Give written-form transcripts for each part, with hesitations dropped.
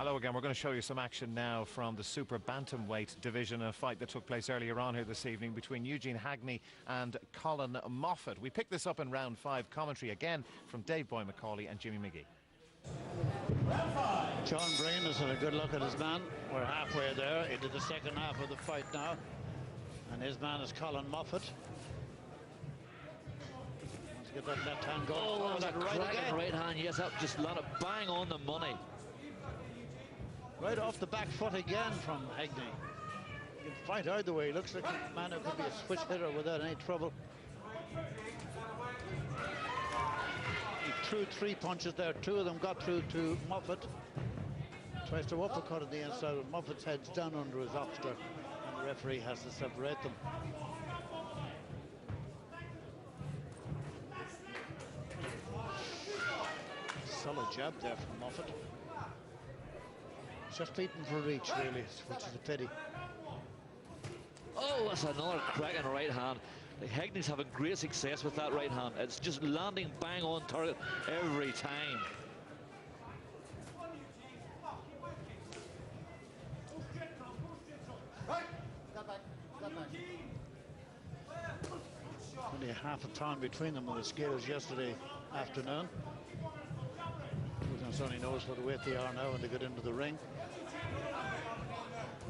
Hello again. We're going to show you some action now from the super bantamweight division, a fight that took place earlier on here this evening between Eugene Heagney and Collin Moffit. We picked this up in round 5. Commentary again from Dave Boy McCauley and Jimmy McGee. John Breen has had a good look at his man. We're halfway there into the second half of the fight now, and his man is Collin Moffit. Wants to get that left hand going. Oh, that right hand, yes, that just landed bang on the money. Right off the back foot again from Heagney. He can fight either way. He looks like a man who could be a switch hitter without any trouble. He threw 3 punches there. 2 of them got through to Moffit. Tries to uppercut at the inside, but Moffat's head's down under his offster, and the referee has to separate them. Solid jab there from Moffit. Just beaten for reach, really, which is a pity. Oh, that's another cracking right hand. Heagney's having great success with that right hand. It's just landing bang on target every time. Only a half a ton between them on the scales yesterday afternoon. Goodness only knows what weight they are now when they get into the ring.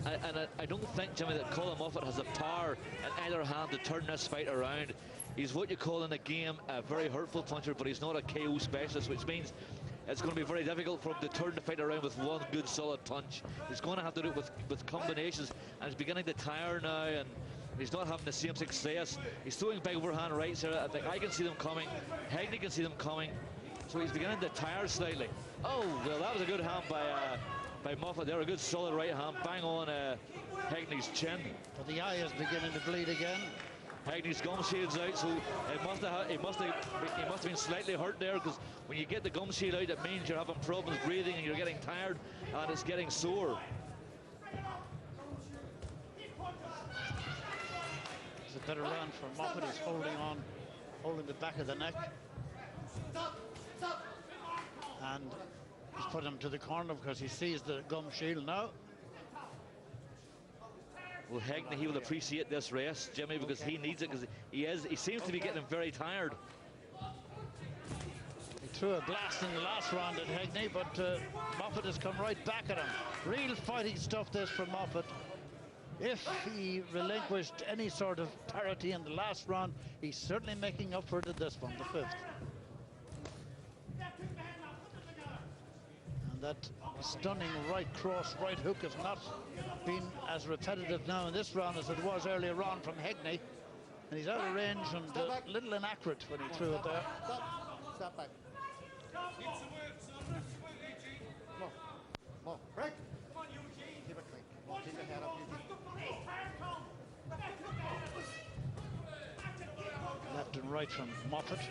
And I don't think, Jimmy, that Collin Moffit has the power in either hand to turn this fight around. He's what you call in the game a very hurtful puncher, but he's not a KO specialist, which means it's going to be very difficult for him to turn the fight around with one good solid punch. He's going to have to do it with combinations, and he's beginning to tire now, and he's not having the same success. He's throwing big overhand rights here. I think I can see them coming. Heagney can see them coming. So he's beginning to tire slightly. Oh, well, that was a good hand by Moffit there. A good solid right hand, bang on Heagney's chin. But the eye is beginning to bleed again. Heagney's gum shield's out, so he must have been slightly hurt there, because when you get the gum shield out, it means you're having problems breathing and you're getting tired and it's getting sore. It's a better run for Moffit. He's holding the back of the neck. And he's put him to the corner because he sees the gum shield now. Well, Heagney, he will appreciate this rest, Jimmy, because he needs it, because he seems to be getting very tired. He threw a blast in the last round at Heagney, but Moffit has come right back at him. Real fighting stuff this from Moffit. If he relinquished any sort of parity in the last round, he's certainly making up for it in this one, the 5th. That stunning right cross, right hook has not been as repetitive now in this round as it was earlier on from Heagney. And he's out of range and a little inaccurate when he threw it there. Step back. More. Break. Come on, Eugene. Keep it clean. Keep your head up, Eugene. Left and right from Moffit.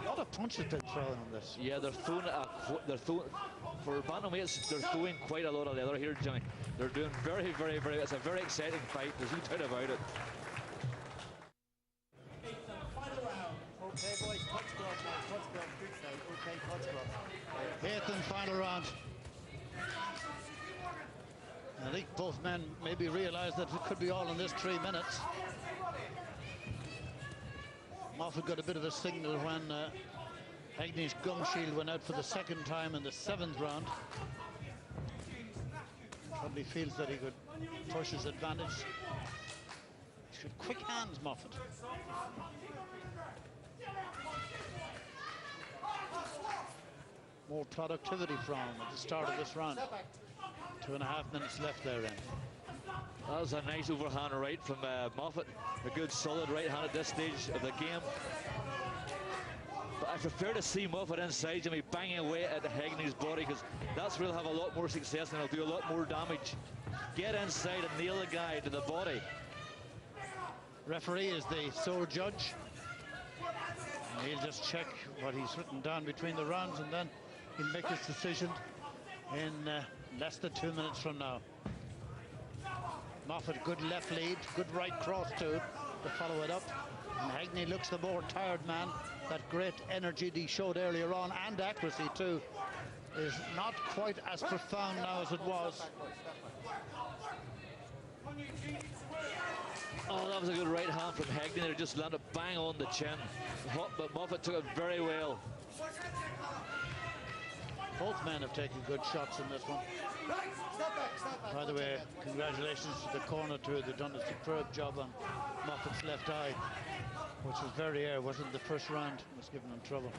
A lot of punches been thrown on this. Yeah, they're throwing for bantamweights, they're throwing quite a lot of leather here, Johnny. They're doing very, it's a very exciting fight. There's no doubt about it. Okay, boys, touch glove, good side. Okay, touch glove. 8th and final round. I think both men maybe realize that it could be all in this 3 minutes. Moffit got a bit of a signal when Heagney's gum shield went out for the 2nd time in the 7th round. Probably feels that he could push his advantage. He's got quick hands, Moffit. More productivity from him at the start of this round. 2.5 minutes left there, then. That was a nice overhand right from Moffit. A good solid right hand at this stage of the game. But I prefer to see Moffit inside, Jimmy, banging away at Heagney's body, because that's where he'll have a lot more success and he'll do a lot more damage. Get inside and nail the guy to the body. Referee is the sole judge. And he'll just check what he's written down between the rounds, and then he'll make his decision in less than 2 minutes from now. Moffit, good left lead, good right cross too to follow it up. And Heagney looks the more tired man. That great energy that he showed earlier on, and accuracy too. is not quite as profound now as it was. Oh, that was a good right hand from Heagney. It just landed bang on the chin. But Moffit took it very well. Both men have taken good shots in this one. By the way, congratulations to the corner two. They've done a superb job on Moffit's left eye, which was very rare. Wasn't the first round was giving him trouble,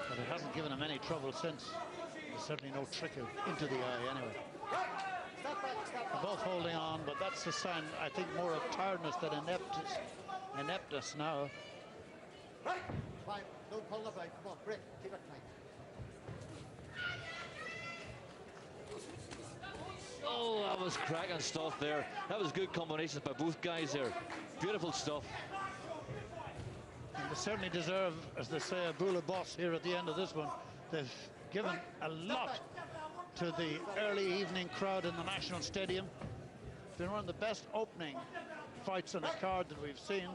but it hasn't given him any trouble since. There's certainly no trick into the eye anyway. They're both holding on, but that's a sign, I think, more of tiredness than ineptness now. Fine, don't pull the back. Come on, break, keep it tight. Oh, that was cracking stuff there. That was good combinations by both guys there. Beautiful stuff. And they certainly deserve, as they say, a boule boss here at the end of this one. They've given a lot to the early evening crowd in the National Stadium. It's been one of the best opening fights on the card that we've seen.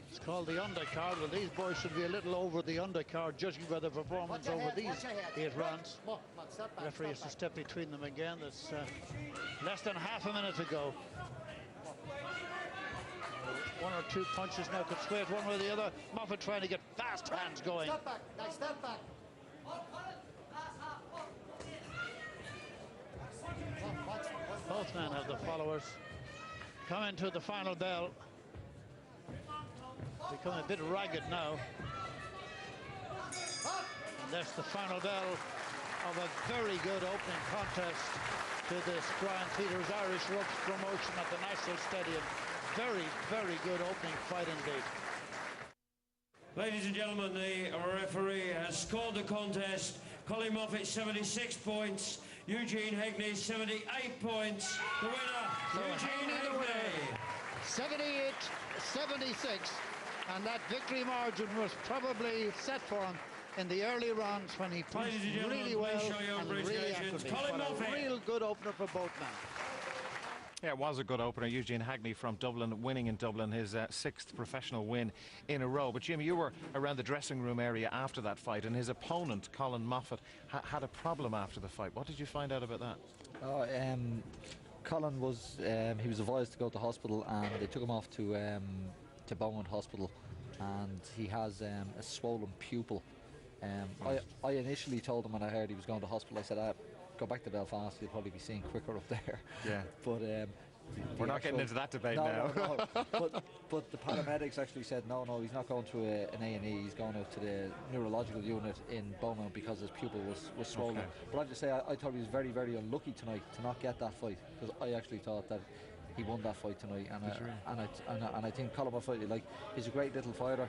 It's called the undercard. Well, these boys should be a little over the undercard, judging by the performance over these 8 rounds. The referee has to step between them again. That's less than half a minute to go. One or two punches now could sway it one way or the other. Moffit trying to get fast hands going. Step back, nice step back. Both men have the followers. Coming to the final bell. Become a bit ragged now. And that's the final bell of a very good opening contest to this Brian Peters Irish Ropes promotion at the National Stadium. Very, very good opening fight indeed. Ladies and gentlemen, the referee has scored the contest. Collin Moffit 76 points, Eugene Heagney 78 points. The winner, Eugene Heagney. 78-76, and that victory margin was probably set for him in the early rounds when he punched really well and really accurately. A real good opener for both men. Yeah, it was a good opener. Eugene Heagney from Dublin, winning in Dublin, his 6th professional win in a row. But Jimmy, you were around the dressing room area after that fight, and his opponent, Collin Moffit, had a problem after the fight. What did you find out about that? Collin was he was advised to go to hospital, and they took him off to Beaumont Hospital, and he has a swollen pupil. I initially told him when I heard he was going to hospital, I said, go back to Belfast, you'll probably be seen quicker up there. Yeah. But we're not getting into that debate now. No. But the paramedics actually said no, he's not going to an A&E. He's going out to the neurological unit in Beaumont because his pupil was swollen. Okay. But I have to say, I thought he was very, very unlucky tonight to not get that fight, because I actually thought that he won that fight tonight. And I think Collin Moffit, like, he's a great little fighter.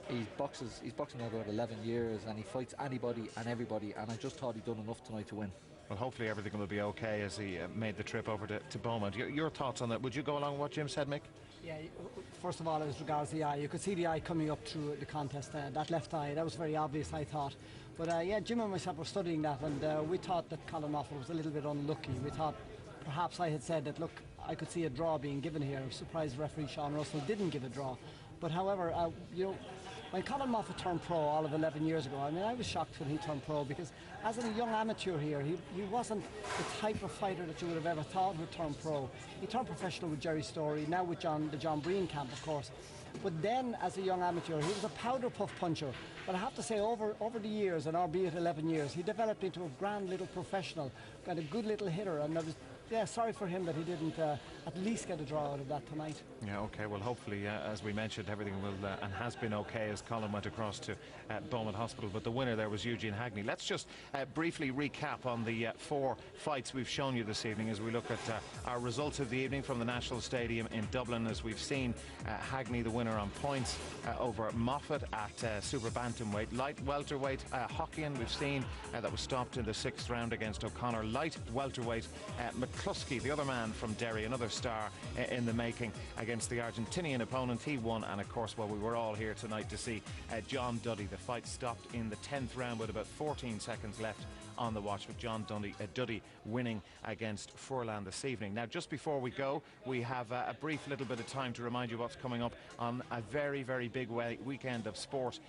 He's boxing now about 11 years, and he fights anybody and everybody. And I just thought he'd done enough tonight to win. Well, hopefully everything will be okay as he made the trip over to Beaumont. Your thoughts on that? Would you go along with what Jim said, Mick? Yeah, first of all, as regards the eye, you could see the eye coming up through the contest. That left eye, that was very obvious, I thought. But yeah, Jim and myself were studying that, and we thought that Collin Moffit was a little bit unlucky. We thought perhaps I had said that, look, I could see a draw being given here. I was surprised referee Sean Russell didn't give a draw. But however, when Collin Moffit turned pro all of 11 years ago, I mean, I was shocked when he turned pro, because as a young amateur here, he wasn't the type of fighter that you would have ever thought would turn pro. He turned professional with Jerry Story, now with the John Breen camp, of course. But then, as a young amateur, he was a powder puff puncher. But I have to say, over the years, and albeit 11 years, he developed into a grand little professional, got a good little hitter, and I was, yeah, sorry for him that he didn't at least get a draw out of that tonight. Yeah, okay, well, hopefully, as we mentioned, everything will and has been okay as Collin went across to Beaumont Hospital, but the winner there was Eugene Heagney. Let's just briefly recap on the 4 fights we've shown you this evening as we look at our results of the evening from the National Stadium in Dublin. As we've seen, Heagney the winner on points over Moffit at super bantamweight. Light welterweight, Hockeyan, we've seen that was stopped in the 6th round against O'Connor. Light welterweight, McCluskey, the other man from Derry, another star in the making, against the Argentinian opponent. He won, and of course, well, we were all here tonight to see John Duddy. The fight stopped in the 10th round with about 14 seconds left on the watch, with John Duddy winning against Furlan this evening. Now, just before we go, we have a brief little bit of time to remind you what's coming up on a very, very big weekend of sport